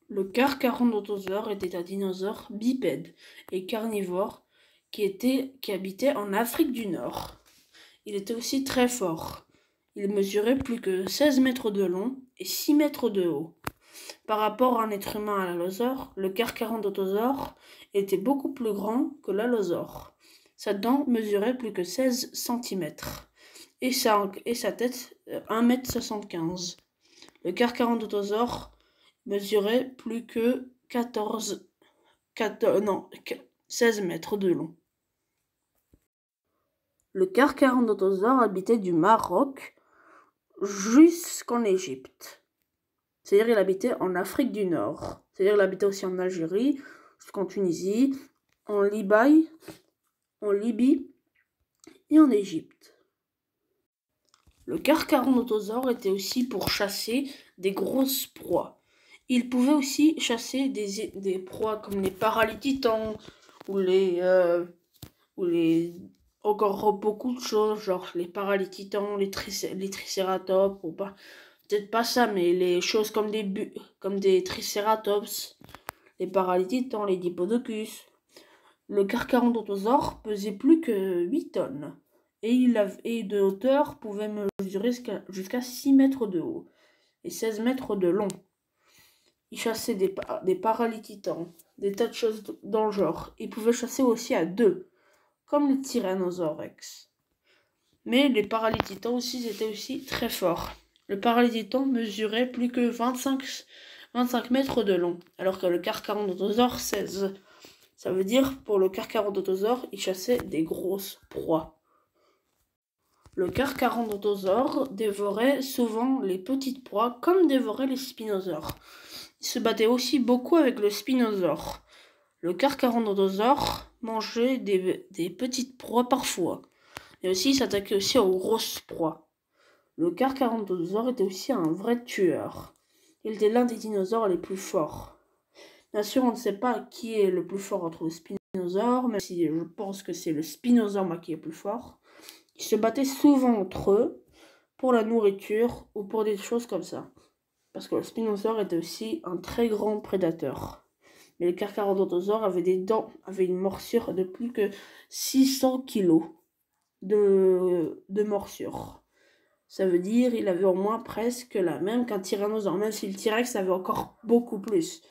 Le Carcharodontosaure était un dinosaure bipède et carnivore qui habitait en Afrique du Nord. Il était aussi très fort. Il mesurait plus que 16 mètres de long et 6 mètres de haut. Par rapport à un être humain à l'allosaure, le Carcharodontosaure était beaucoup plus grand que l'allosaure. Sa dent mesurait plus que 16 centimètres et sa tête 1,75 m. Le Carcharodontosaure mesurait plus que 16 mètres de long. Le Carcharodontosaure habitait du Maroc jusqu'en Égypte. C'est-à-dire il habitait en Afrique du Nord. C'est-à-dire il habitait aussi en Algérie, jusqu'en Tunisie, en Libye et en Égypte. Le Carcharodontosaure était aussi pour chasser des grosses proies. Il pouvait aussi chasser des proies comme les paralititans ou encore beaucoup de choses, genre les paralititans, les tricératops, ou pas, peut-être pas ça, mais les choses comme des tricératops, les paralititans, les diplodocus. Le Carcharodontosaure pesait plus que 8 tonnes et de hauteur pouvait mesurer jusqu'à 6 mètres de haut et 16 mètres de long. Il chassait des paralititans, des tas de choses dans le genre. Il pouvait chasser aussi à deux, comme le Tyrannosaure Rex. Mais les paralititans aussi étaient aussi très forts. Le paralititan mesurait plus que 25 mètres de long, alors que le Carcharodontosaure 16. Ça veut dire, pour le Carcharodontosaure, il chassait des grosses proies. Le Carcharodontosaure dévorait souvent les petites proies, comme dévorait les spinosaures. Il se battait aussi beaucoup avec le spinosaure. Le Carcharodontosaure mangeait des petites proies parfois, et aussi il s'attaquait aussi aux grosses proies. Le Carcharodontosaure était aussi un vrai tueur. Il était l'un des dinosaures les plus forts. Bien sûr, on ne sait pas qui est le plus fort entre le spinosaure, même si je pense que c'est le spinosaure qui est plus fort. Ils se battaient souvent entre eux pour la nourriture ou pour des choses comme ça. Parce que le spinosaure était aussi un très grand prédateur. Mais le Carcharodontosaure avait des dents, avait une morsure de plus que 600 kg de morsure. Ça veut dire qu'il avait au moins presque la même qu'un tyrannosaure, même si le T-Rex avait encore beaucoup plus.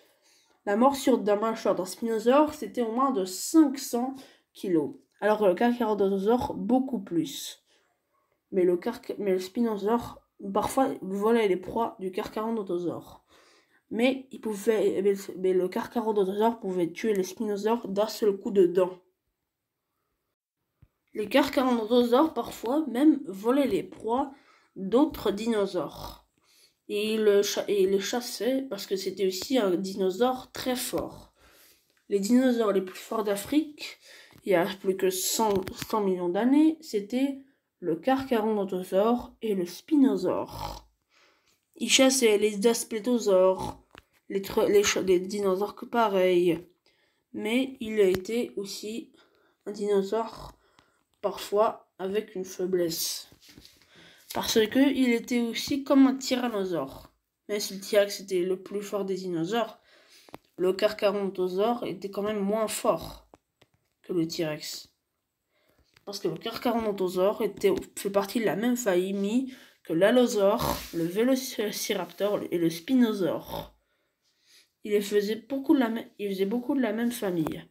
La morsure d'un mâchoire d'un spinosaure, c'était au moins de 500 kg, alors que le Carcharodontosaure, beaucoup plus. Mais le spinosaure, parfois, volait les proies du Carcharodontosaure. Mais le Carcharodontosaure pouvait tuer les spinosaures d'un seul coup de dent. Les Carcharodontosaures, parfois, même volaient les proies d'autres dinosaures. Et il les chassait parce que c'était aussi un dinosaure très fort. Les dinosaures les plus forts d'Afrique, il y a plus que 100 millions d'années, c'était le Carcharodontosaure et le Spinosaure. Ils chassaient les Asplétosaures, les dinosaures que pareils. Mais il a été aussi un dinosaure parfois avec une faiblesse. Parce que il était aussi comme un tyrannosaure. Même si le T-Rex était le plus fort des dinosaures, le Carcharodontosaure était quand même moins fort que le T-Rex. Parce que le Carcharodontosaure fait partie de la même famille que l'allosaure, le vélociraptor et le spinosaure. Il faisait beaucoup de la même famille.